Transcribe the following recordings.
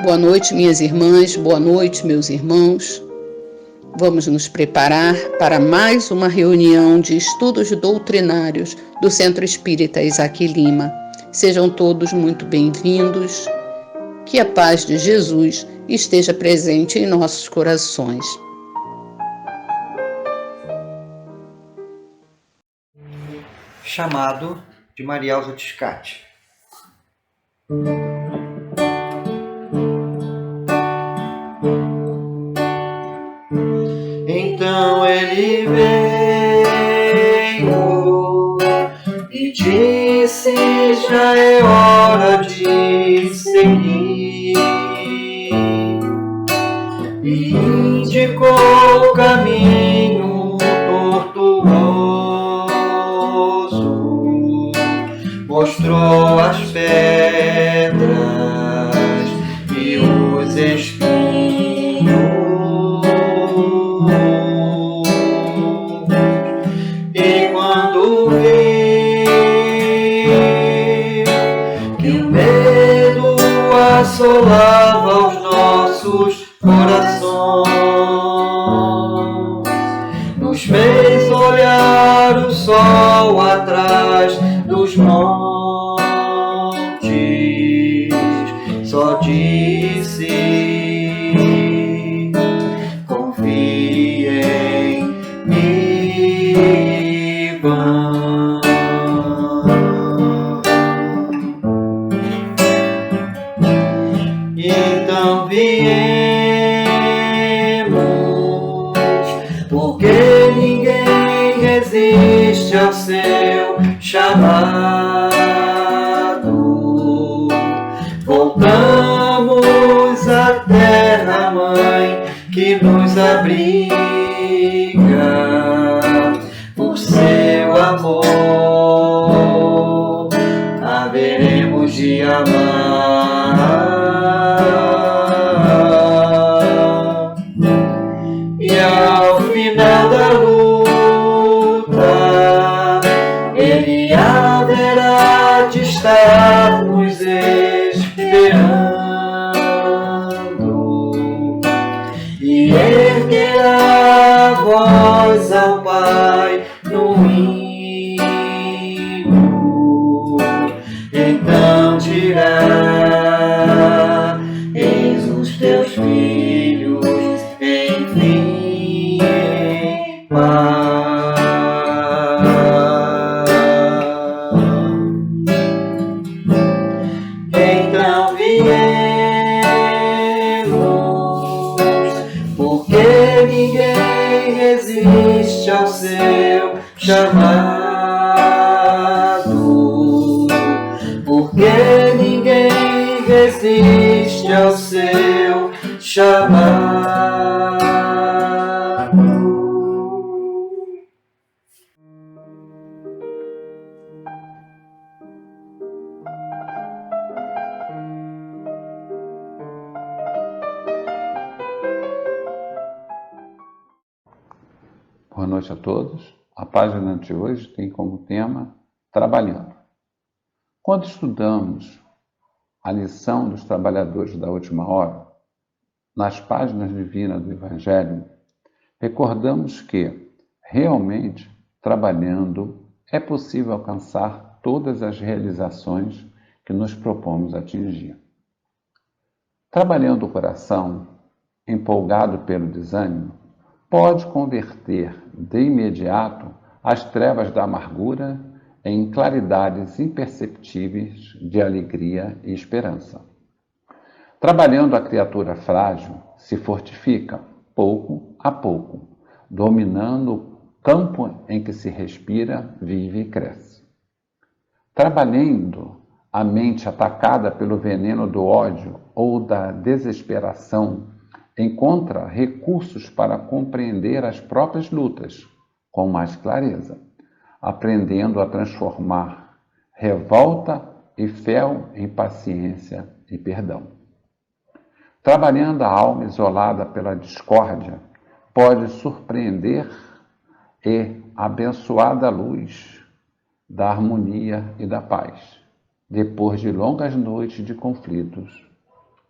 Boa noite, minhas irmãs, boa noite, meus irmãos. Vamos nos preparar para mais uma reunião de estudos doutrinários do Centro Espírita Isaac Lima. Sejam todos muito bem-vindos. Que a paz de Jesus esteja presente em nossos corações. Chamado de Maria Elza Tiscati. Então ele veio e disse: já é hora de seguir, e indicou o caminho tortuoso, mostrou as pedras e os espinhos, e quando vi que o medo assolava os nossos corações, nos fez olhar o sol atrás dos montes, só disse: confie em mim, vão. Então viemos, porque ninguém resiste ao seu chamado. Voltamos à terra mãe que nos abriga por seu amor, haveremos de amar. E ao final da luta, ele haverá de estar nos esperando e erguerá a voz ao Pai no hino. Então dirá: eis os teus filhos, enfim, paz. Então viemos, porque ninguém resiste ao seu chamado, porque ninguém resiste ao seu chamado. Boa noite a todos. A página de hoje tem como tema Trabalhando. Quando estudamos a lição dos trabalhadores da última hora, nas páginas divinas do Evangelho, recordamos que, realmente, trabalhando, é possível alcançar todas as realizações que nos propomos atingir. Trabalhando o coração, empolgado pelo desânimo, pode converter de imediato as trevas da amargura em claridades imperceptíveis de alegria e esperança. Trabalhando, a criatura frágil se fortifica, pouco a pouco, dominando o campo em que se respira, vive e cresce. Trabalhando, a mente atacada pelo veneno do ódio ou da desesperação encontra recursos para compreender as próprias lutas com mais clareza, aprendendo a transformar revolta e fel em paciência e perdão. Trabalhando, a alma isolada pela discórdia pode surpreender e abençoada luz da harmonia e da paz, depois de longas noites de conflitos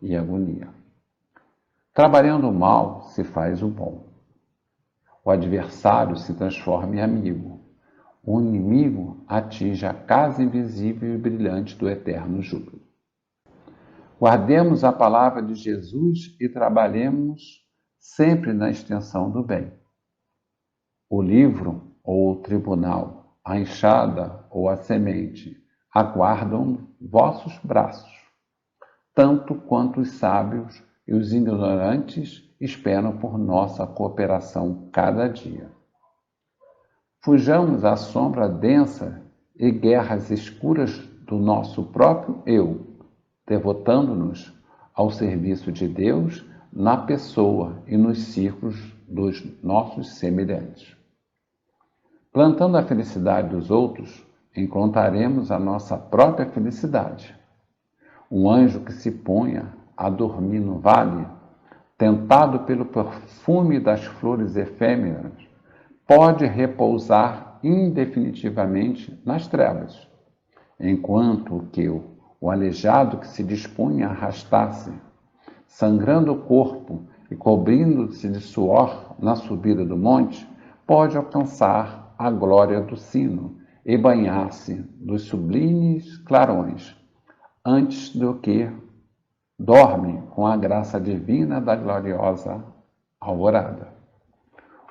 e agonia. Trabalhando o mal se faz o bom. O adversário se transforma em amigo. O inimigo atinge a casa invisível e brilhante do eterno júbilo. Guardemos a palavra de Jesus e trabalhemos sempre na extensão do bem. O livro ou o tribunal, a enxada ou a semente, aguardam vossos braços, tanto quanto os sábios e os ignorantes esperam por nossa cooperação cada dia. Fujamos à sombra densa e guerras escuras do nosso próprio eu, devotando-nos ao serviço de Deus na pessoa e nos círculos dos nossos semelhantes. Plantando a felicidade dos outros, encontraremos a nossa própria felicidade. Um anjo que se ponha a dormir no vale, tentado pelo perfume das flores efêmeras, pode repousar indefinitivamente nas trevas, enquanto que o aleijado que se dispunha a arrastar-se, sangrando o corpo e cobrindo-se de suor na subida do monte, pode alcançar a glória do sino e banhar-se dos sublimes clarões, antes do que dorme com a graça divina da gloriosa alvorada.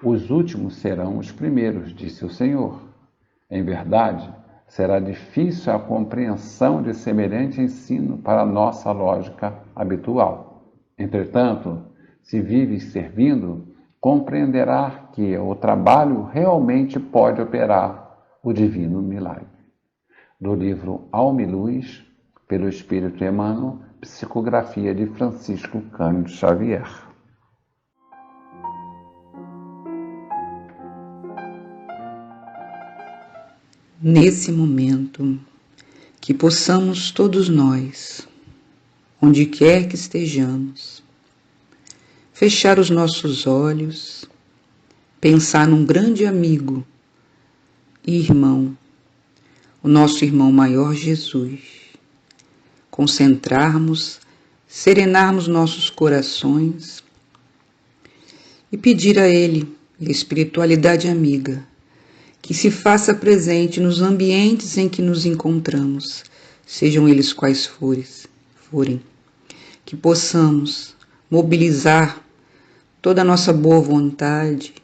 Os últimos serão os primeiros, disse o Senhor. Em verdade, será difícil a compreensão de semelhante ensino para a nossa lógica habitual. Entretanto, se vive servindo, compreenderá que o trabalho realmente pode operar o divino milagre. Do livro Alma e Luz, pelo Espírito Emmanuel, psicografia de Francisco Cândido Xavier. Nesse momento, que possamos todos nós, onde quer que estejamos, fechar os nossos olhos, pensar num grande amigo e irmão, o nosso irmão maior Jesus, concentrarmos, serenarmos nossos corações e pedir a Ele, a espiritualidade amiga, que se faça presente nos ambientes em que nos encontramos, sejam eles quais forem, que possamos mobilizar toda a nossa boa vontade,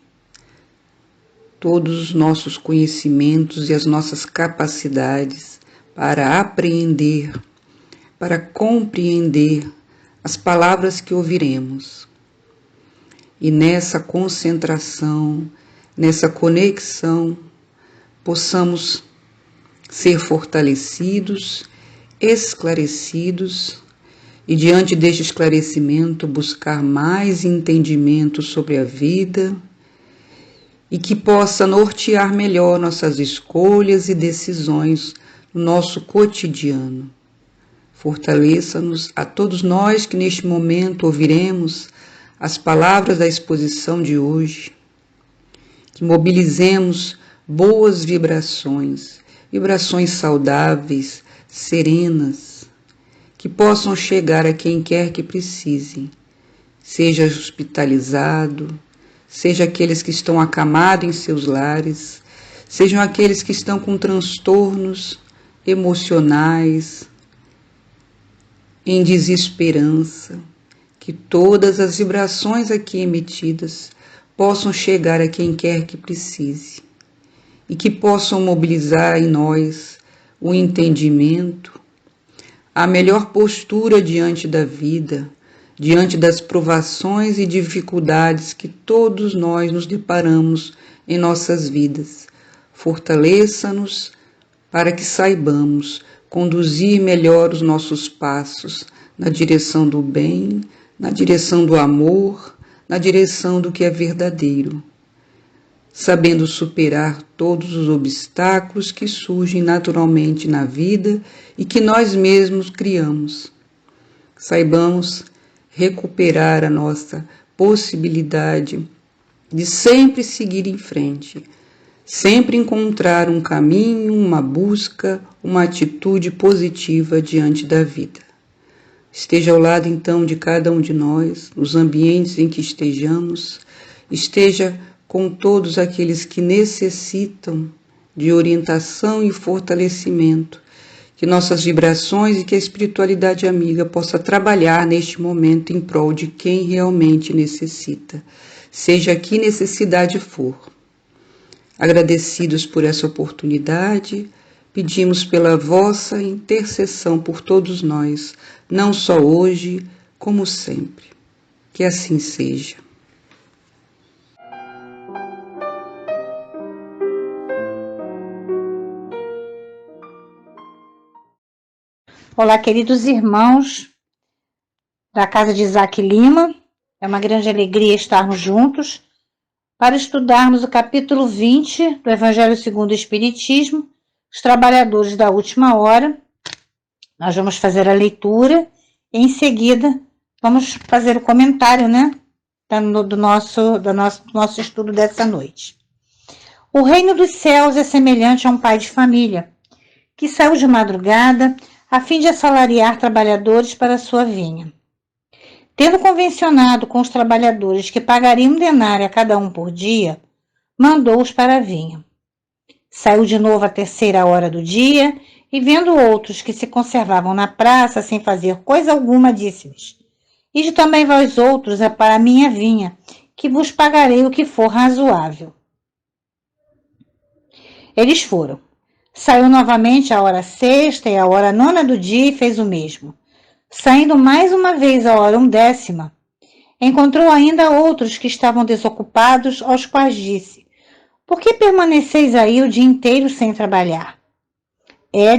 todos os nossos conhecimentos e as nossas capacidades para apreender, para compreender as palavras que ouviremos. E nessa concentração, nessa conexão, possamos ser fortalecidos, esclarecidos e, diante deste esclarecimento, buscar mais entendimento sobre a vida e que possa nortear melhor nossas escolhas e decisões no nosso cotidiano. Fortaleça-nos a todos nós que neste momento ouviremos as palavras da exposição de hoje, que mobilizemos boas vibrações, vibrações saudáveis, serenas, que possam chegar a quem quer que precise, seja hospitalizado, seja aqueles que estão acamados em seus lares, sejam aqueles que estão com transtornos emocionais, em desesperança, que todas as vibrações aqui emitidas possam chegar a quem quer que precise e que possam mobilizar em nós o entendimento, a melhor postura diante da vida, diante das provações e dificuldades que todos nós nos deparamos em nossas vidas. Fortaleça-nos para que saibamos conduzir melhor os nossos passos na direção do bem, na direção do amor, na direção do que é verdadeiro, sabendo superar todos os obstáculos que surgem naturalmente na vida e que nós mesmos criamos. Saibamos recuperar a nossa possibilidade de sempre seguir em frente, sempre encontrar um caminho, uma busca, uma atitude positiva diante da vida. Esteja ao lado, então, de cada um de nós, nos ambientes em que estejamos. Esteja com todos aqueles que necessitam de orientação e fortalecimento. Que nossas vibrações e que a espiritualidade amiga possa trabalhar neste momento em prol de quem realmente necessita, seja que necessidade for. Agradecidos por essa oportunidade, pedimos pela vossa intercessão por todos nós, não só hoje, como sempre. Que assim seja. Olá, queridos irmãos da Casa de Isaac Lima. É uma grande alegria estarmos juntos para estudarmos o capítulo 20 do Evangelho segundo o Espiritismo, os trabalhadores da última hora. Nós vamos fazer a leitura e, em seguida, vamos fazer o comentário, do nosso estudo dessa noite. O reino dos céus é semelhante a um pai de família, que saiu de madrugada a fim de assalariar trabalhadores para sua vinha. Tendo convencionado com os trabalhadores que pagariam 1 denário a cada um por dia, mandou-os para a vinha. Saiu de novo à 3ª hora do dia e, vendo outros que se conservavam na praça sem fazer coisa alguma, disse-lhes: Ide também vós outros para a minha vinha, que vos pagarei o que for razoável. Eles foram. Saiu novamente à hora 6ª e à hora 9ª do dia e fez o mesmo. Saindo mais uma vez à hora 10ª, encontrou ainda outros que estavam desocupados, aos quais disse: Por que permaneceis aí o dia inteiro sem trabalhar?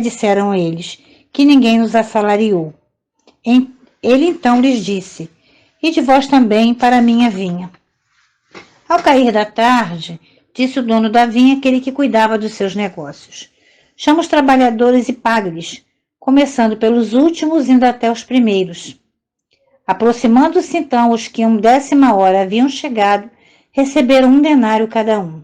Disseram eles, que ninguém nos assalariou. Ele então lhes disse: Ide vós também para a minha vinha. Ao cair da tarde, disse o dono da vinha, aquele que cuidava dos seus negócios: Chama os trabalhadores e pague-lhes, começando pelos últimos, indo até os primeiros. Aproximando-se então os que 10ª hora haviam chegado, receberam 1 denário cada um.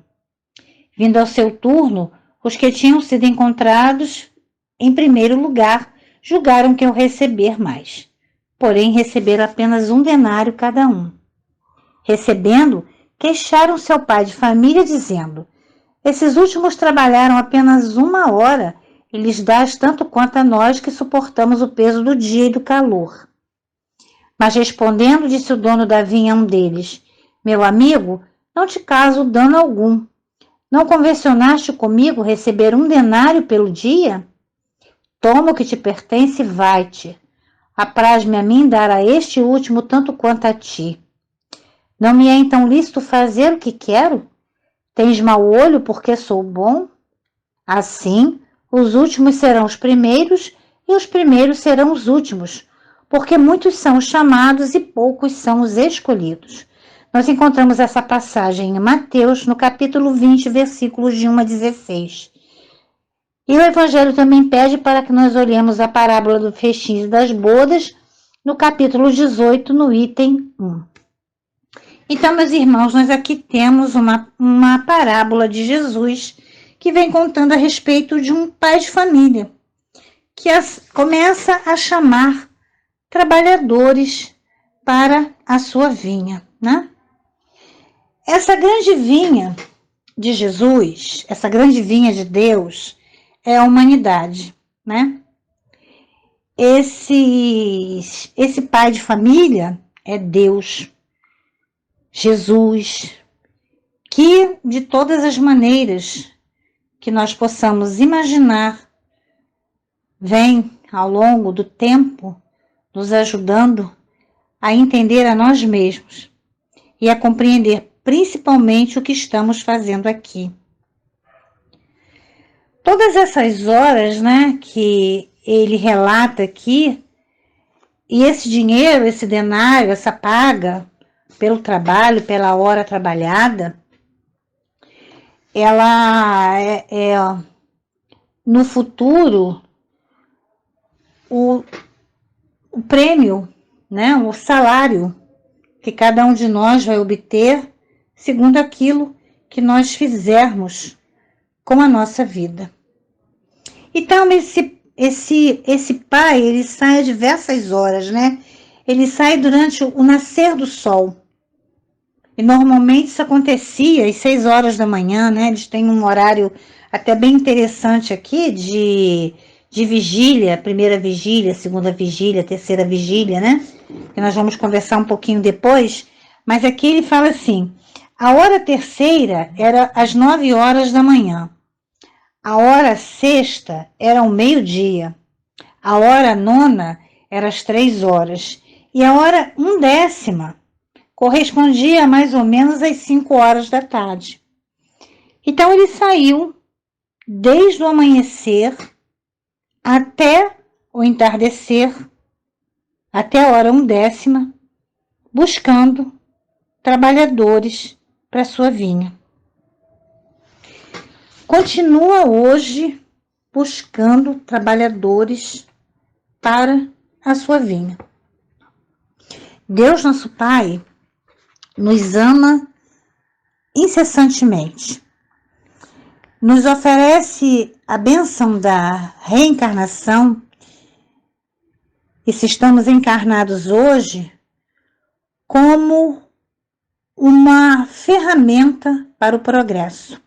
Vindo ao seu turno, os que tinham sido encontrados em primeiro lugar julgaram que eu receber mais, porém receberam apenas 1 denário cada um. Recebendo, queixaram seu pai de família, dizendo: Esses últimos trabalharam apenas 1 hora e lhes dás tanto quanto a nós que suportamos o peso do dia e do calor. Mas respondendo, disse o dono da vinha a um deles: Meu amigo, não te caso dano algum. Não convencionaste comigo receber 1 denário pelo dia? Toma o que te pertence e vai-te. Apraz-me a mim dar a este último tanto quanto a ti. Não me é então lícito fazer o que quero? Tens mau olho porque sou bom? Assim, os últimos serão os primeiros e os primeiros serão os últimos, porque muitos são os chamados e poucos são os escolhidos. Nós encontramos essa passagem em Mateus, no capítulo 20, versículos de 1 a 16. E o Evangelho também pede para que nós olhemos a parábola do festim e das bodas, no capítulo 18, no item 1. Então, meus irmãos, nós aqui temos uma parábola de Jesus que vem contando a respeito de um pai de família que começa a chamar trabalhadores para a sua vinha, Essa grande vinha de Jesus, essa grande vinha de Deus, é a humanidade, Esse pai de família é Deus, Jesus, que de todas as maneiras que nós possamos imaginar, vem ao longo do tempo nos ajudando a entender a nós mesmos e a compreender principalmente o que estamos fazendo aqui. Todas essas horas, que ele relata aqui, e esse dinheiro, esse denário, essa paga pelo trabalho, pela hora trabalhada, ela é no futuro o prêmio, o salário que cada um de nós vai obter segundo aquilo que nós fizermos com a nossa vida. Então, esse pai, ele sai a diversas horas, né? Ele sai durante o nascer do sol. E normalmente isso acontecia às 6 horas da manhã, né? Eles têm um horário até bem interessante aqui de vigília, primeira vigília, segunda vigília, terceira vigília, né? Que nós vamos conversar um pouquinho depois. Mas aqui ele fala assim, a hora terceira era às 9 horas da manhã. A hora sexta era ao meio-dia. A hora nona era às 3 horas. E a hora undécima correspondia mais ou menos às 5 horas da tarde. Então ele saiu desde o amanhecer até o entardecer, até a hora undécima, buscando trabalhadores para sua vinha. Continua hoje buscando trabalhadores para a sua vinha. Deus, nosso Pai, nos ama incessantemente. Nos oferece a bênção da reencarnação, e se estamos encarnados hoje, como uma ferramenta para o progresso.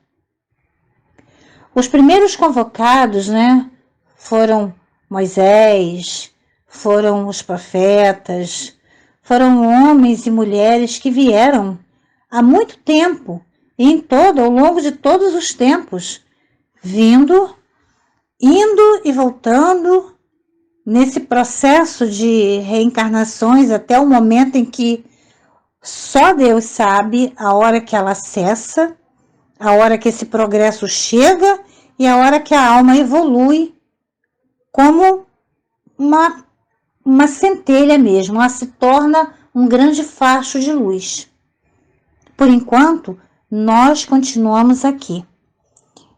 Os primeiros convocados, né, foram Moisés, foram os profetas, foram homens e mulheres que vieram há muito tempo, e ao longo de todos os tempos, indo e voltando nesse processo de reencarnações até o momento em que só Deus sabe a hora que ela cessa, a hora que esse progresso chega e a hora que a alma evolui como uma centelha mesmo, ela se torna um grande facho de luz. Por enquanto, nós continuamos aqui,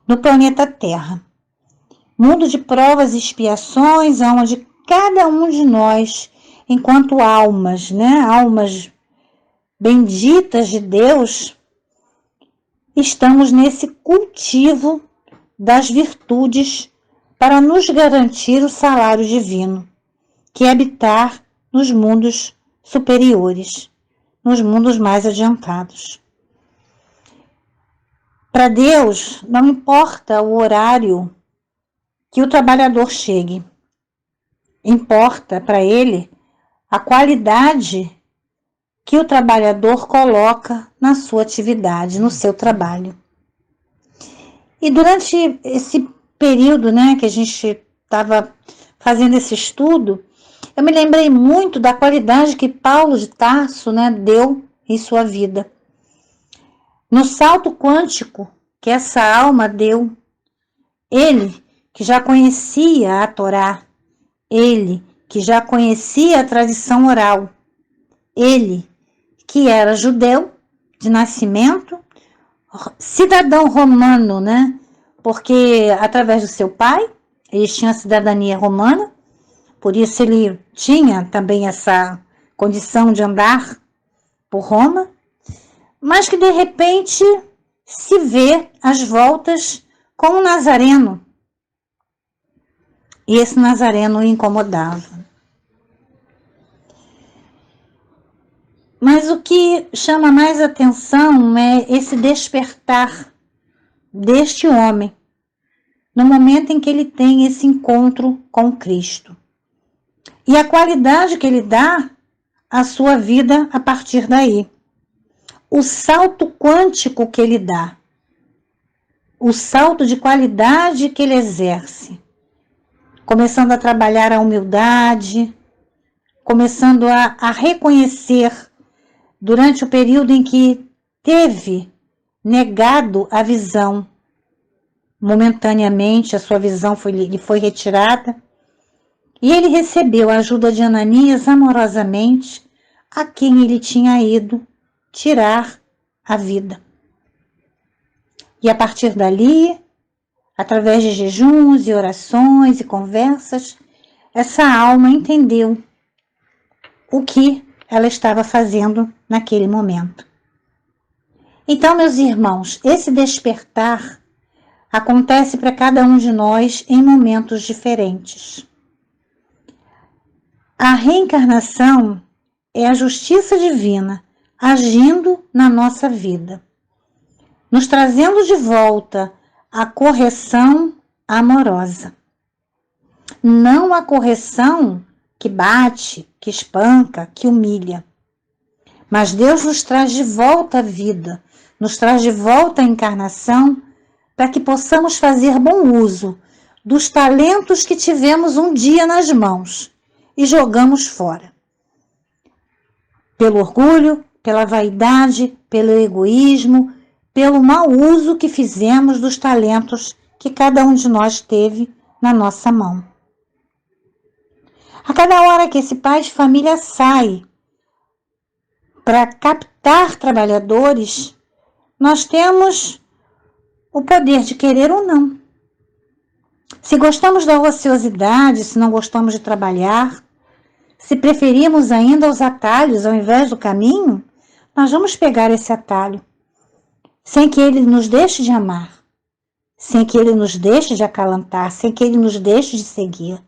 no planeta Terra, mundo de provas e expiações, onde cada um de nós, enquanto almas, né, almas benditas de Deus, estamos nesse cultivo das virtudes para nos garantir o salário divino, que é habitar nos mundos superiores, nos mundos mais adiantados. Para Deus, não importa o horário que o trabalhador chegue, importa para ele a qualidade que o trabalhador coloca na sua atividade, no seu trabalho. E durante esse período, né, que a gente estava fazendo esse estudo, eu me lembrei muito da qualidade que Paulo de Tarso, né, deu em sua vida. No salto quântico que essa alma deu, ele que já conhecia a Torá, ele que já conhecia a tradição oral, ele que era judeu de nascimento, cidadão romano, né? Porque através do seu pai, eles tinham a cidadania romana, por isso ele tinha também essa condição de andar por Roma, mas que de repente se vê às voltas com um nazareno. E esse nazareno o incomodava. Mas o que chama mais atenção é esse despertar deste homem, no momento em que ele tem esse encontro com Cristo. E a qualidade que ele dá à sua vida a partir daí. O salto quântico que ele dá. O salto de qualidade que ele exerce. Começando a trabalhar a humildade, começando a reconhecer, durante o período em que teve negado a visão, momentaneamente a sua visão lhe foi retirada, e ele recebeu a ajuda de Ananias amorosamente, a quem ele tinha ido tirar a vida. E a partir dali, através de jejuns e orações e conversas, essa alma entendeu o que ela estava fazendo naquele momento. Então, meus irmãos, esse despertar acontece para cada um de nós em momentos diferentes. A reencarnação é a justiça divina agindo na nossa vida, nos trazendo de volta a correção amorosa. Não a correção que bate, que espanca, que humilha. Mas Deus nos traz de volta a vida, nos traz de volta a encarnação, para que possamos fazer bom uso dos talentos que tivemos um dia nas mãos e jogamos fora. Pelo orgulho, pela vaidade, pelo egoísmo, pelo mau uso que fizemos dos talentos que cada um de nós teve na nossa mão. A cada hora que esse pai de família sai para captar trabalhadores, nós temos o poder de querer ou não. Se gostamos da ociosidade, se não gostamos de trabalhar, se preferimos ainda os atalhos ao invés do caminho, nós vamos pegar esse atalho, sem que ele nos deixe de amar, sem que ele nos deixe de acalantar, sem que ele nos deixe de seguir,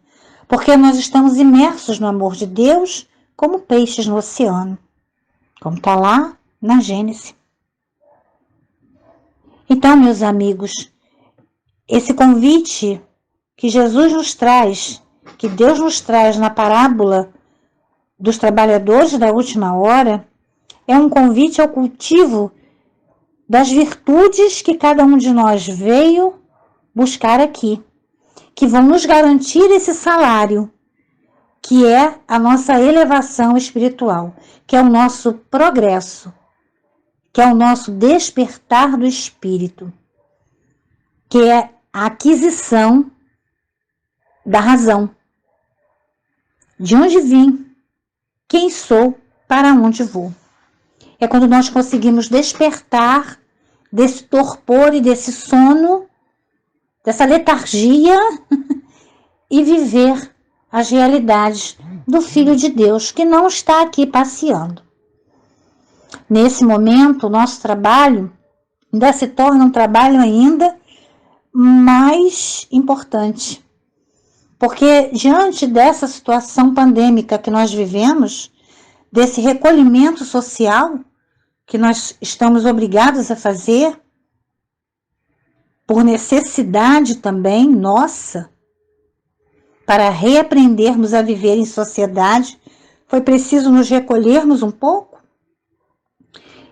porque nós estamos imersos no amor de Deus como peixes no oceano, como está lá na Gênesis. Então, meus amigos, esse convite que Jesus nos traz, que Deus nos traz na parábola dos trabalhadores da última hora, é um convite ao cultivo das virtudes que cada um de nós veio buscar aqui, que vão nos garantir esse salário, que é a nossa elevação espiritual, que é o nosso progresso, que é o nosso despertar do espírito, que é a aquisição da razão. De onde vim, quem sou, para onde vou. É quando nós conseguimos despertar desse torpor e desse sono, dessa letargia e viver as realidades do Filho de Deus, que não está aqui passeando. Nesse momento, o nosso trabalho ainda se torna um trabalho ainda mais importante, porque diante dessa situação pandêmica que nós vivemos, desse recolhimento social que nós estamos obrigados a fazer, por necessidade também nossa, para reaprendermos a viver em sociedade, foi preciso nos recolhermos um pouco,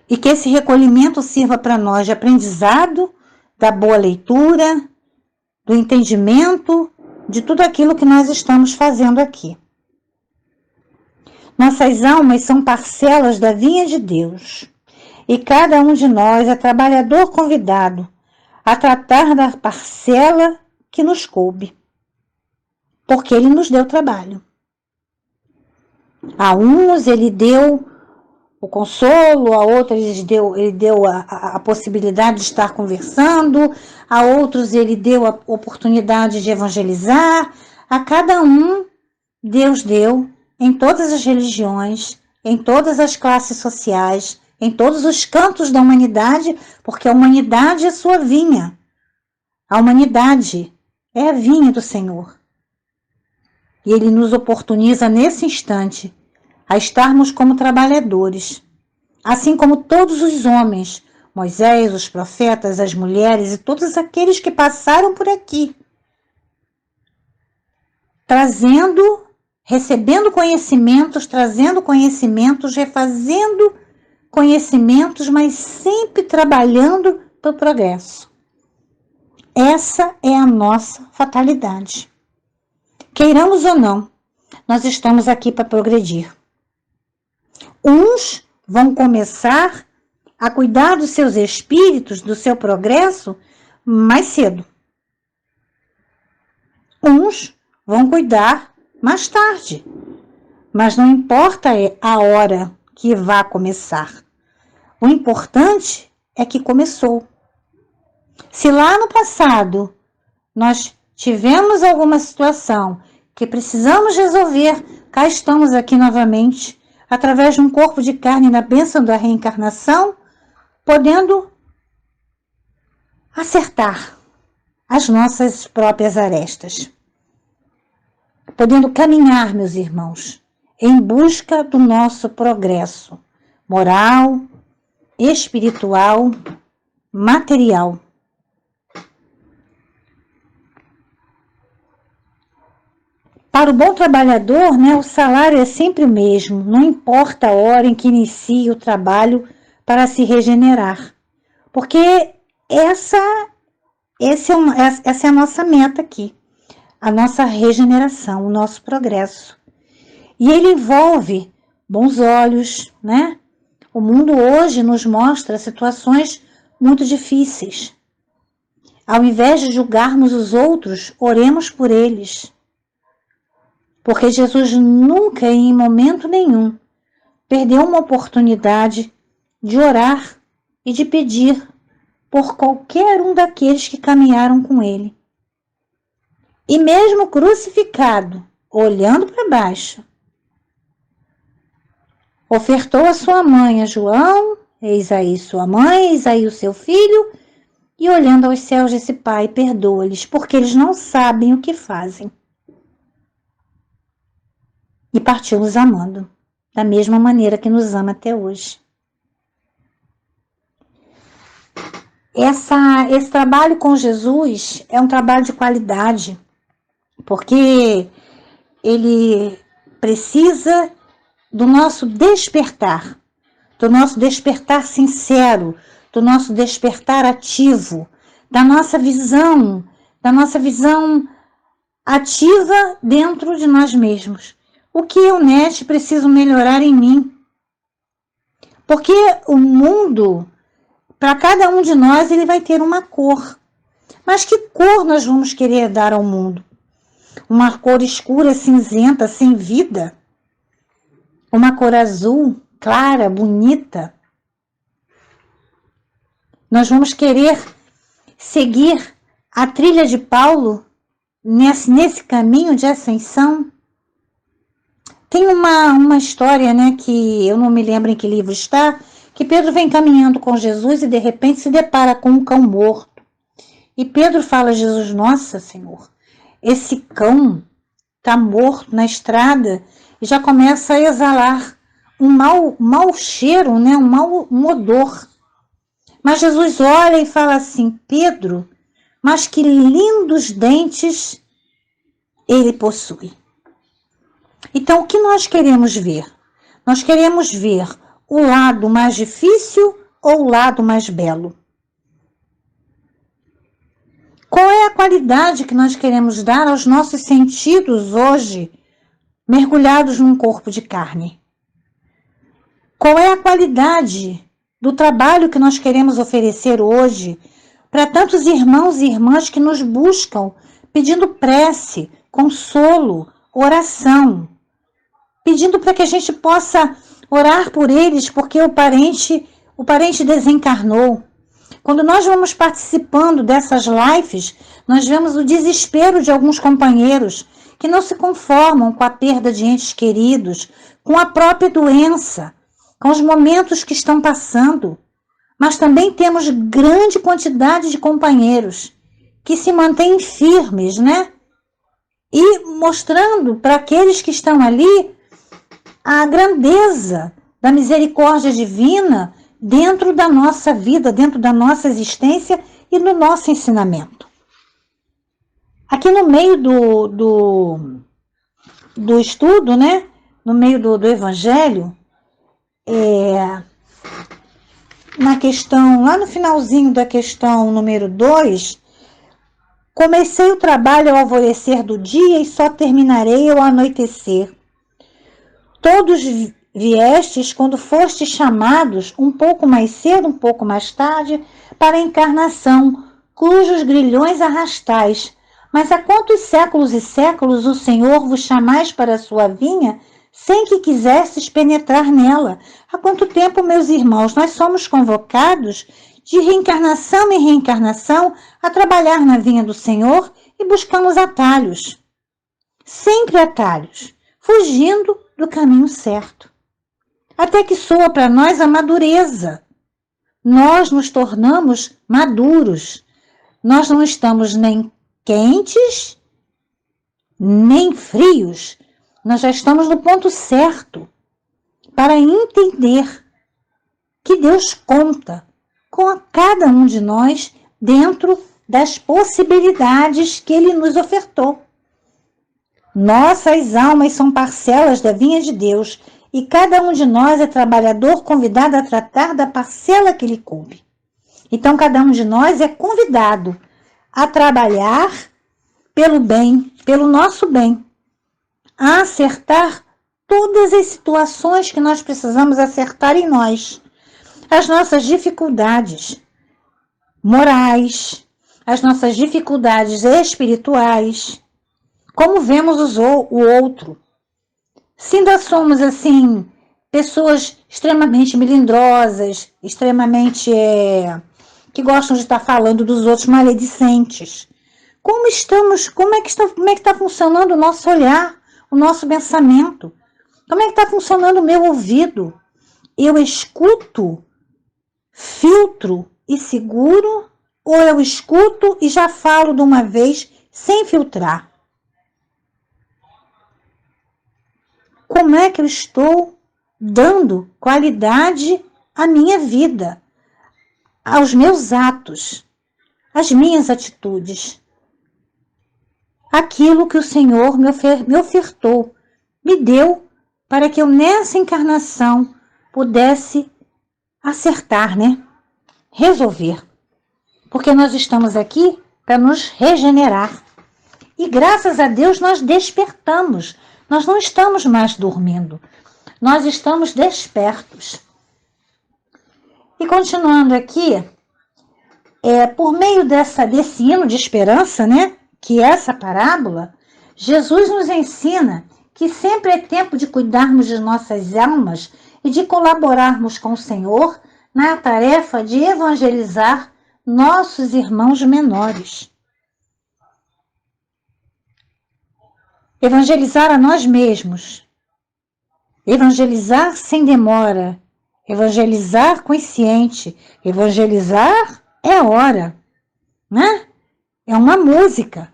e que esse recolhimento sirva para nós de aprendizado, da boa leitura, do entendimento de tudo aquilo que nós estamos fazendo aqui. Nossas almas são parcelas da vinha de Deus, e cada um de nós é trabalhador convidado a tratar da parcela que nos coube, porque Ele nos deu trabalho. A uns Ele deu o consolo, a outros Ele deu a possibilidade de estar conversando, a outros Ele deu a oportunidade de evangelizar, a cada um Deus deu, em todas as religiões, em todas as classes sociais, em todos os cantos da humanidade, porque a humanidade é sua vinha. A humanidade é a vinha do Senhor. E Ele nos oportuniza nesse instante a estarmos como trabalhadores, assim como todos os homens, Moisés, os profetas, as mulheres e todos aqueles que passaram por aqui, recebendo conhecimentos, trazendo conhecimentos, refazendo conhecimentos, mas sempre trabalhando para o progresso. Essa é a nossa fatalidade. Queiramos ou não, nós estamos aqui para progredir. Uns vão começar a cuidar dos seus espíritos, do seu progresso, mais cedo. Uns vão cuidar mais tarde, mas não importa a hora que vá começar. O importante é que começou. Se lá no passado nós tivemos alguma situação que precisamos resolver, cá estamos aqui novamente, através de um corpo de carne na bênção da reencarnação, podendo acertar, as nossas próprias arestas, podendo caminhar, meus irmãos, em busca do nosso progresso moral, espiritual, material. Para o bom trabalhador, né, o salário é sempre o mesmo, não importa a hora em que inicie o trabalho para se regenerar. Porque essa é a nossa meta aqui, a nossa regeneração, o nosso progresso. E ele envolve bons olhos, né? O mundo hoje nos mostra situações muito difíceis. Ao invés de julgarmos os outros, oremos por eles. Porque Jesus nunca, em momento nenhum, perdeu uma oportunidade de orar e de pedir por qualquer um daqueles que caminharam com ele. E mesmo crucificado, olhando para baixo, ofertou a sua mãe a João, eis aí sua mãe, eis aí o seu filho, e olhando aos céus disse: Pai, perdoa-lhes, porque eles não sabem o que fazem. E partiu nos amando, da mesma maneira que nos ama até hoje. Esse trabalho com Jesus é um trabalho de qualidade, porque ele precisa do nosso despertar sincero, do nosso despertar ativo, da nossa visão ativa dentro de nós mesmos. O que eu, Nete, preciso melhorar em mim? Porque o mundo, para cada um de nós, ele vai ter uma cor. Mas que cor nós vamos querer dar ao mundo? Uma cor escura, cinzenta, sem vida? Uma cor azul, clara, bonita? Nós vamos querer seguir a trilha de Paulo nesse caminho de ascensão? Tem uma história, né, que eu não me lembro em que livro está, que Pedro vem caminhando com Jesus e de repente se depara com um cão morto. E Pedro fala a Jesus: Nossa, Senhor, esse cão está morto na estrada e já começa a exalar um mau cheiro, né, um odor. Mas Jesus olha e fala assim: Pedro, mas que lindos dentes ele possui. Então, o que nós queremos ver? Nós queremos ver o lado mais difícil ou o lado mais belo? Qual é a qualidade que nós queremos dar aos nossos sentidos hoje, mergulhados num corpo de carne? Qual é a qualidade do trabalho que nós queremos oferecer hoje para tantos irmãos e irmãs que nos buscam, pedindo prece, consolo, oração, pedindo para que a gente possa orar por eles, porque o parente desencarnou. Quando nós vamos participando dessas lives, nós vemos o desespero de alguns companheiros que não se conformam com a perda de entes queridos, com a própria doença, com os momentos que estão passando. Mas também temos grande quantidade de companheiros que se mantêm firmes, né? E mostrando para aqueles que estão ali a grandeza da misericórdia divina dentro da nossa vida, dentro da nossa existência e no nosso ensinamento. Aqui no meio do estudo, né? No meio do Evangelho, na questão, lá no finalzinho da questão número 2, comecei o trabalho ao alvorecer do dia e só terminarei ao anoitecer. Todos viestes quando fostes chamados, um pouco mais cedo, um pouco mais tarde, para a encarnação, cujos grilhões arrastais. Mas há quantos séculos e séculos o Senhor vos chamais para a sua vinha, sem que quisesses penetrar nela? Há quanto tempo, meus irmãos, nós somos convocados, de reencarnação em reencarnação, a trabalhar na vinha do Senhor e buscamos atalhos. Sempre atalhos, fugindo do caminho certo. Até que soa para nós a madureza. Nós nos tornamos maduros. nós não estamos nem quentes, nem frios. Nós já estamos no ponto certo para entender que Deus conta com cada um de nós dentro das possibilidades que Ele nos ofertou. Nossas almas são parcelas da vinha de Deus e cada um de nós é trabalhador convidado a tratar da parcela que lhe coube. Então, cada um de nós é convidado a trabalhar pelo bem, pelo nosso bem, a acertar todas as situações que nós precisamos acertar em nós, as nossas dificuldades morais, as nossas dificuldades espirituais, como vemos o outro. Se ainda somos, assim, pessoas extremamente melindrosas, extremamente que gostam de estar falando dos outros, maledicentes, como é que está funcionando o nosso olhar, o nosso pensamento? Como é que está funcionando o meu ouvido? Eu escuto, filtro e seguro, ou eu escuto e já falo de uma vez sem filtrar? Como é que eu estou dando qualidade à minha vida, aos meus atos, às minhas atitudes? Aquilo que o Senhor me ofertou, me deu, para que eu nessa encarnação pudesse acertar, resolver. Porque nós estamos aqui para nos regenerar. E graças a Deus nós despertamos. Nós não estamos mais dormindo. Nós estamos despertos. E continuando aqui, por meio desse hino de esperança, que é essa parábola, Jesus nos ensina que sempre é tempo de cuidarmos de nossas almas e de colaborarmos com o Senhor na tarefa de evangelizar nossos irmãos menores. Evangelizar a nós mesmos. Evangelizar sem demora. Evangelizar consciente. Evangelizar é hora, É uma música.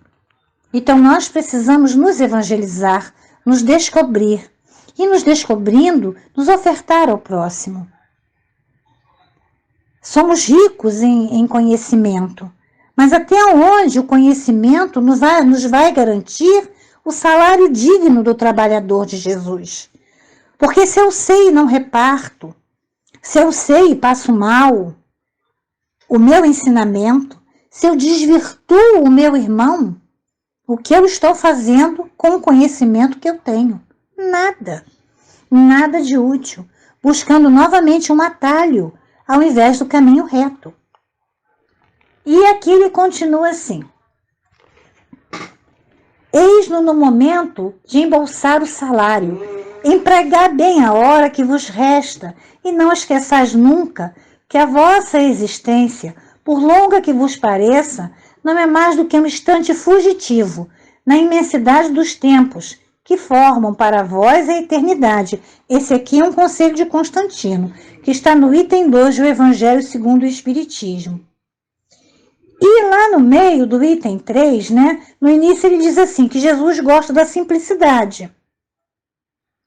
Então nós precisamos nos evangelizar, nos descobrir. E nos descobrindo, nos ofertar ao próximo. Somos ricos em conhecimento, mas até onde o conhecimento nos vai garantir o salário digno do trabalhador de Jesus? Porque se eu sei e não reparto, se eu sei e passo mal o meu ensinamento, se eu desvirtuo o meu irmão, o que eu estou fazendo com o conhecimento que eu tenho? Nada. Nada de útil. Buscando novamente um atalho, ao invés do caminho reto. E aqui ele continua assim. Eis-no no momento de embolsar o salário, empregar bem a hora que vos resta, e não esqueçais nunca que a vossa existência, por longa que vos pareça, não é mais do que um instante fugitivo, na imensidade dos tempos, que formam para vós a eternidade. Esse aqui é um conselho de Constantino, que está no item 2 do Evangelho segundo o Espiritismo. E lá no meio do item 3, no início ele diz assim, que Jesus gosta da simplicidade.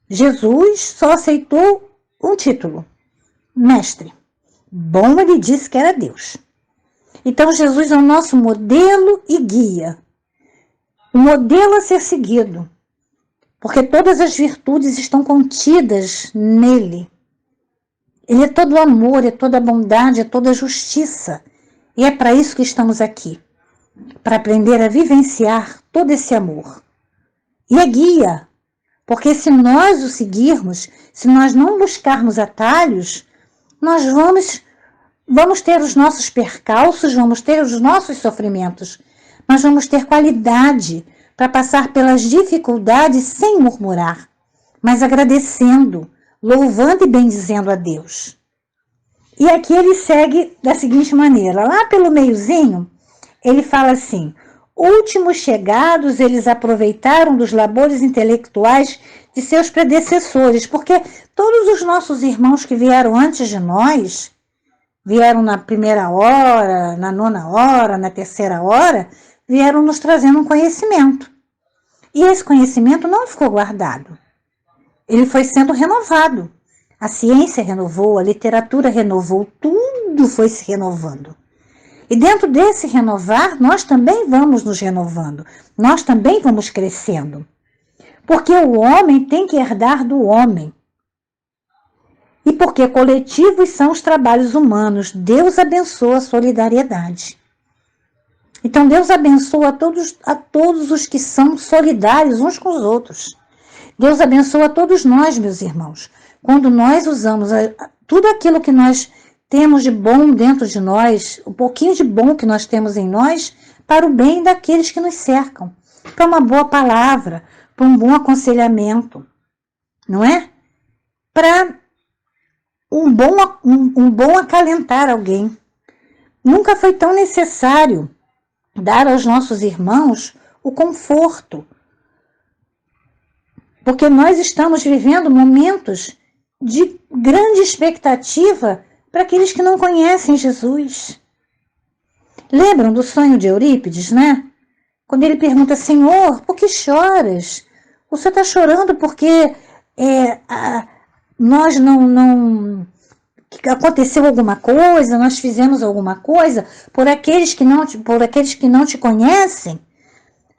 Jesus só aceitou um título, mestre. Bom, ele disse que era Deus. Então Jesus é o nosso modelo e guia. O modelo a ser seguido. Porque todas as virtudes estão contidas nele. Ele é todo amor, é toda bondade, é toda justiça. E é para isso que estamos aqui. Para aprender a vivenciar todo esse amor. E é guia. Porque se nós o seguirmos, se nós não buscarmos atalhos, nós vamos ter os nossos percalços, vamos ter os nossos sofrimentos. Nós vamos ter qualidade para passar pelas dificuldades sem murmurar, mas agradecendo, louvando e bendizendo a Deus. E aqui ele segue da seguinte maneira, lá pelo meiozinho, ele fala assim, últimos chegados, eles aproveitaram dos labores intelectuais de seus predecessores, porque todos os nossos irmãos que vieram antes de nós, vieram na primeira hora, na 9ª hora, na 3ª hora, vieram nos trazendo um conhecimento. E esse conhecimento não ficou guardado. Ele foi sendo renovado. A ciência renovou, a literatura renovou, tudo foi se renovando. E dentro desse renovar, nós também vamos nos renovando, nós também vamos crescendo. Porque o homem tem que herdar do homem. E porque coletivos são os trabalhos humanos, Deus abençoa a solidariedade. Então Deus abençoa a todos os que são solidários uns com os outros. Deus abençoa a todos nós, meus irmãos, quando nós usamos tudo aquilo que nós temos de bom dentro de nós, o pouquinho de bom que nós temos em nós, para o bem daqueles que nos cercam, para uma boa palavra, para um bom aconselhamento, não é? Para um bom acalentar alguém. Nunca foi tão necessário dar aos nossos irmãos o conforto, porque nós estamos vivendo momentos de grande expectativa para aqueles que não conhecem Jesus. Lembram do sonho de Eurípides, né? Quando ele pergunta, Senhor, por que choras? O Senhor está chorando porque nós não aconteceu alguma coisa, nós fizemos alguma coisa por aqueles que não te conhecem?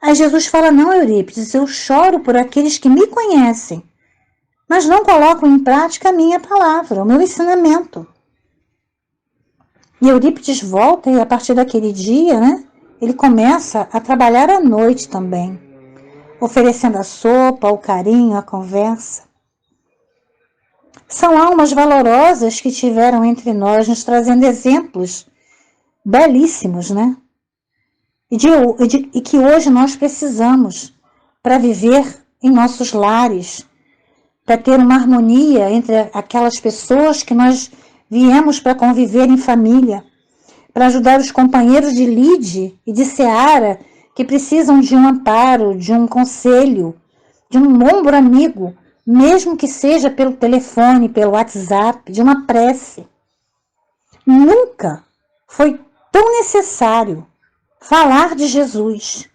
Aí Jesus fala, não, Eurípides, eu choro por aqueles que me conhecem, mas não colocam em prática a minha palavra, o meu ensinamento. E Eurípides volta e a partir daquele dia, né, ele começa a trabalhar à noite também, oferecendo a sopa, o carinho, a conversa. São almas valorosas que tiveram entre nós, nos trazendo exemplos belíssimos, né? E que hoje nós precisamos para viver em nossos lares, para ter uma harmonia entre aquelas pessoas que nós viemos para conviver em família, para ajudar os companheiros de lide e de seara que precisam de um amparo, de um conselho, de um ombro amigo, mesmo que seja pelo telefone, pelo WhatsApp, de uma prece. Nunca foi tão necessário falar de Jesus,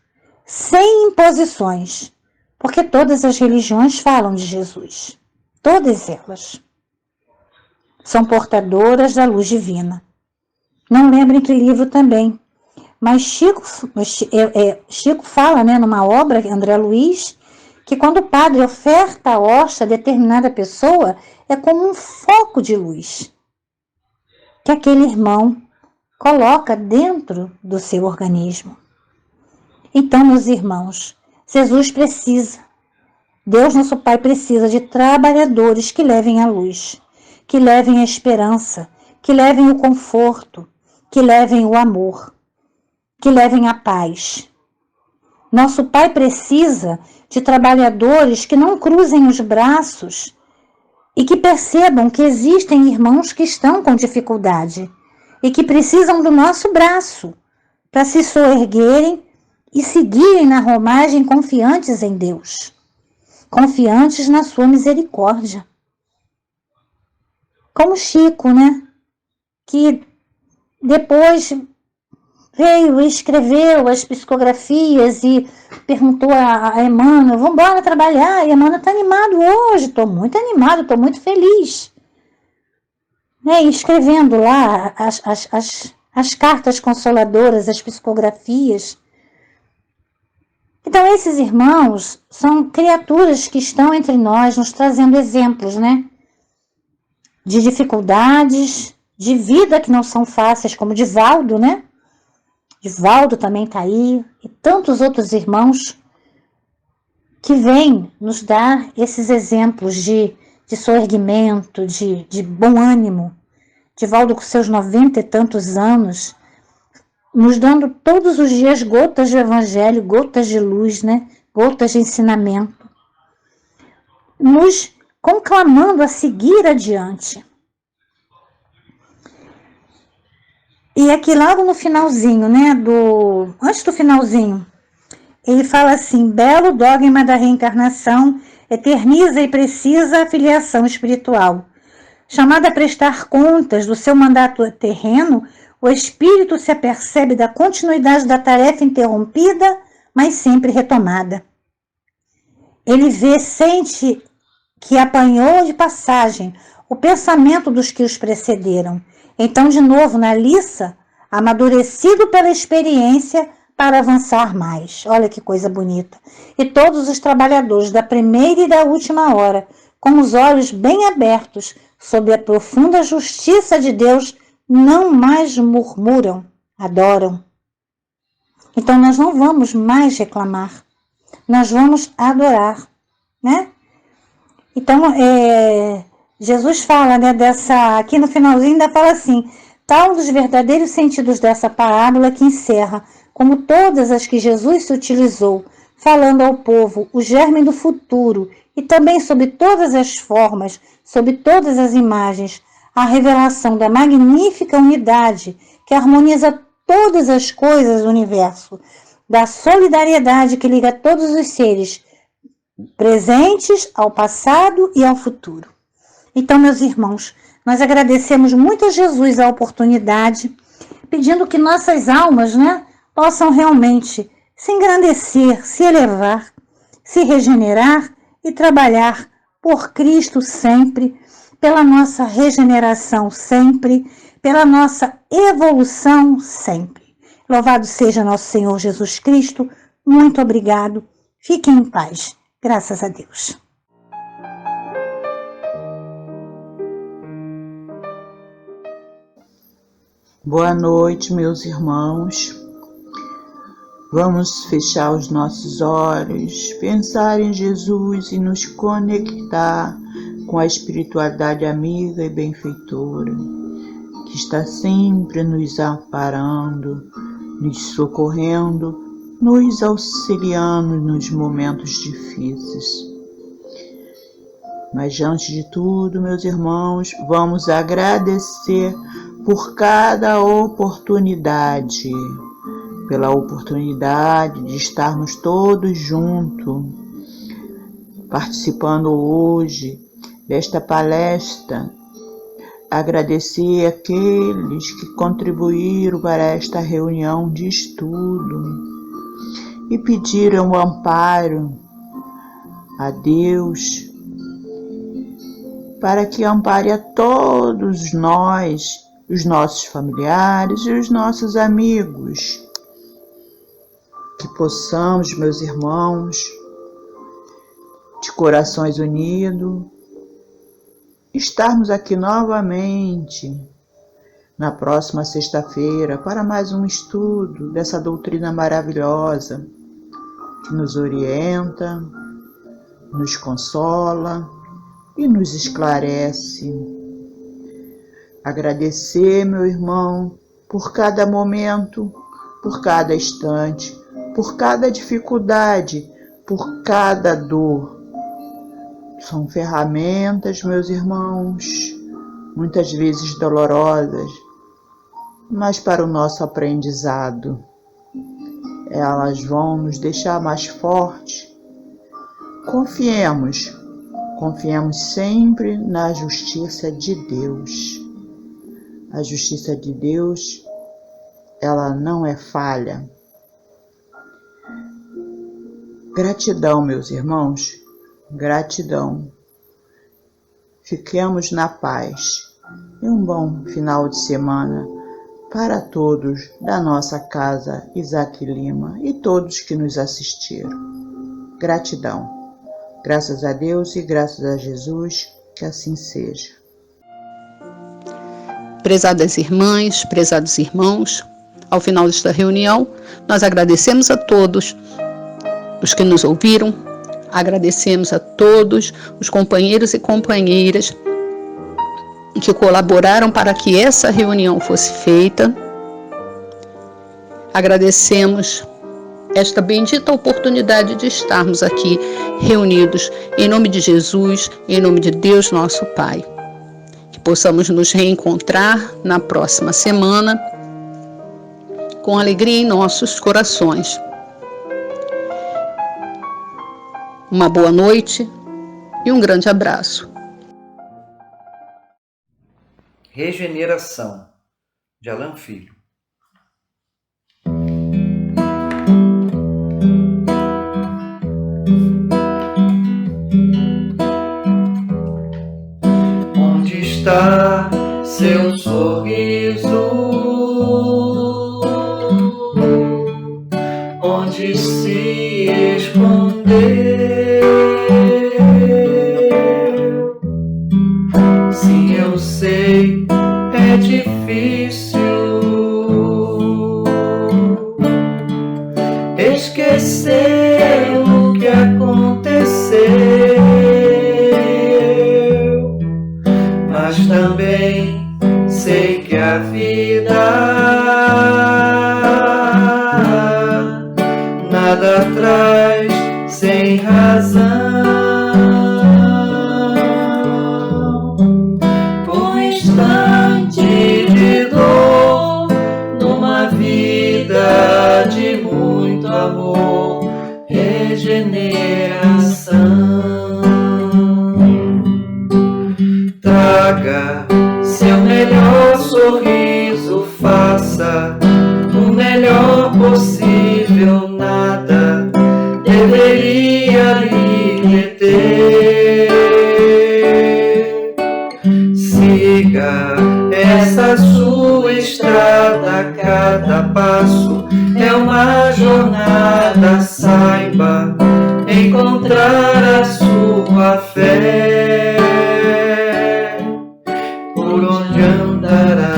sem imposições, porque todas as religiões falam de Jesus, todas elas são portadoras da luz divina. Não lembro em que livro também, mas Chico fala, né, numa obra, André Luiz, que quando o padre oferta a hóstia a determinada pessoa, é como um foco de luz que aquele irmão coloca dentro do seu organismo. Então, meus irmãos, Jesus precisa, Deus nosso Pai precisa de trabalhadores que levem a luz, que levem a esperança, que levem o conforto, que levem o amor, que levem a paz. Nosso Pai precisa de trabalhadores que não cruzem os braços e que percebam que existem irmãos que estão com dificuldade e que precisam do nosso braço para se soerguerem e seguirem na romagem confiantes em Deus, confiantes na sua misericórdia. Como Chico, né? Que depois veio e escreveu as psicografias e perguntou a Emmanuel, vamos embora trabalhar? E Emmanuel está animado hoje, estou muito animado, estou muito feliz. E escrevendo lá as cartas consoladoras, as psicografias. Então, esses irmãos são criaturas que estão entre nós, nos trazendo exemplos, né? De dificuldades, de vida que não são fáceis, como Divaldo, né? Divaldo também está aí, e tantos outros irmãos que vêm nos dar esses exemplos de soerguimento, de bom ânimo. Divaldo com seus 90 e tantos anos, nos dando todos os dias gotas de evangelho, gotas de luz, né? Gotas de ensinamento, nos conclamando a seguir adiante. E aqui logo no finalzinho, né, antes do finalzinho, ele fala assim, belo dogma da reencarnação, eterniza e precisa a filiação espiritual. Chamado a prestar contas do seu mandato terreno, o espírito se apercebe da continuidade da tarefa interrompida, mas sempre retomada. Ele sente que apanhou de passagem o pensamento dos que os precederam. Então, de novo, na liça, amadurecido pela experiência para avançar mais. Olha que coisa bonita. E todos os trabalhadores da primeira e da última hora, com os olhos bem abertos, sob a profunda justiça de Deus, não mais murmuram, adoram. Então, nós não vamos mais reclamar. Nós vamos adorar, né? Então, Jesus fala, né, aqui no finalzinho ainda fala assim: tal dos verdadeiros sentidos dessa parábola que encerra, como todas as que Jesus se utilizou, falando ao povo o germe do futuro e também sob todas as formas, sob todas as imagens, a revelação da magnífica unidade que harmoniza todas as coisas do universo, da solidariedade que liga todos os seres presentes ao passado e ao futuro. Então, meus irmãos, nós agradecemos muito a Jesus a oportunidade, pedindo que nossas almas, né, possam realmente se engrandecer, se elevar, se regenerar e trabalhar por Cristo sempre, pela nossa regeneração sempre, pela nossa evolução sempre. Louvado seja nosso Senhor Jesus Cristo. Muito obrigado. Fiquem em paz. Graças a Deus. Boa noite, meus irmãos. Vamos fechar os nossos olhos, pensar em Jesus e nos conectar com a espiritualidade amiga e benfeitora, que está sempre nos amparando, nos socorrendo, nos auxiliando nos momentos difíceis. Mas antes de tudo, meus irmãos, vamos agradecer por cada oportunidade, pela oportunidade de estarmos todos juntos, participando hoje desta palestra. Agradecer aqueles que contribuíram para esta reunião de estudo e pediram amparo a Deus para que ampare a todos nós, os nossos familiares e os nossos amigos. Que possamos, meus irmãos, de corações unidos, estarmos aqui novamente na próxima sexta-feira para mais um estudo dessa doutrina maravilhosa que nos orienta, nos consola e nos esclarece. Agradecer, meu irmão, por cada momento, por cada instante, por cada dificuldade, por cada dor. São ferramentas, meus irmãos, muitas vezes dolorosas, mas para o nosso aprendizado. Elas vão nos deixar mais fortes. Confiemos sempre na justiça de Deus. A justiça de Deus, ela não é falha. Gratidão, meus irmãos, gratidão. Fiquemos na paz. E um bom final de semana para todos da nossa casa Isaac Lima e todos que nos assistiram. Gratidão. Graças a Deus e graças a Jesus, que assim seja. Prezadas irmãs, prezados irmãos, ao final desta reunião, nós agradecemos a todos os que nos ouviram, agradecemos a todos os companheiros e companheiras que colaboraram para que essa reunião fosse feita. Agradecemos esta bendita oportunidade de estarmos aqui reunidos em nome de Jesus, em nome de Deus nosso Pai. Que possamos nos reencontrar na próxima semana com alegria em nossos corações. Uma boa noite e um grande abraço. Regeneração, de Alan Filho. Onde está seu sorriso? Onde se escondeu? Sim, eu sei, é difícil esquecer o que aconteceu, mas também sei que a vida nada traz sem razão. Um instante de dor numa vida de muito amor, regeneração. Traga seu melhor sorriso, faça o melhor possível, nada deveria lhe deter. Siga essa sua estrada, cada passo é uma jornada, saiba encontrar a sua fé. Por onde andará?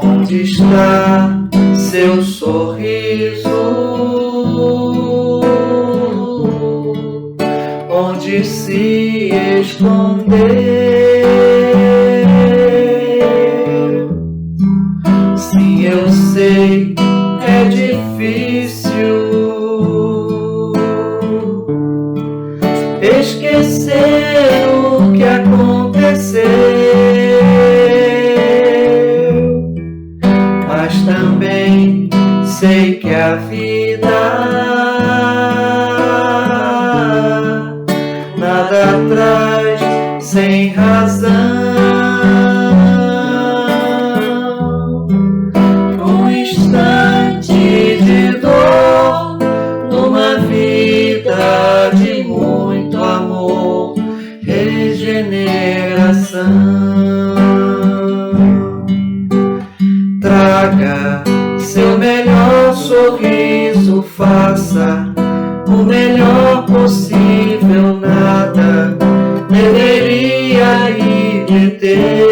Onde está seu sorriso? Onde se escondeu? Sim, eu sei, é difícil esquecer o que aconteceu, mas também sei que a vida nada traz sem razão. Um instante de dor numa vida de muito amor, regeneração. Traga seu melhor sorriso, faça o melhor possível, nada deveria lhe deter.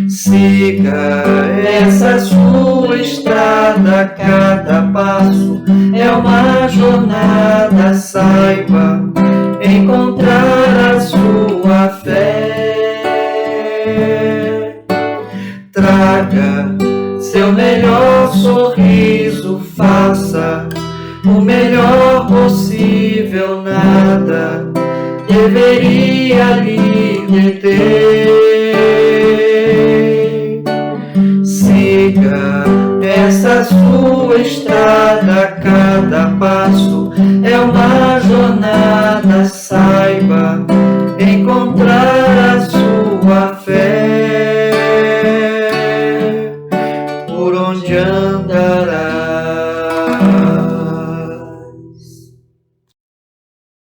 Siga essa sua estrada, cada passo é uma jornada, saiba encontrar a sua fé. Traga seu melhor sorriso, faça o melhor possível, nada deveria lhe deter.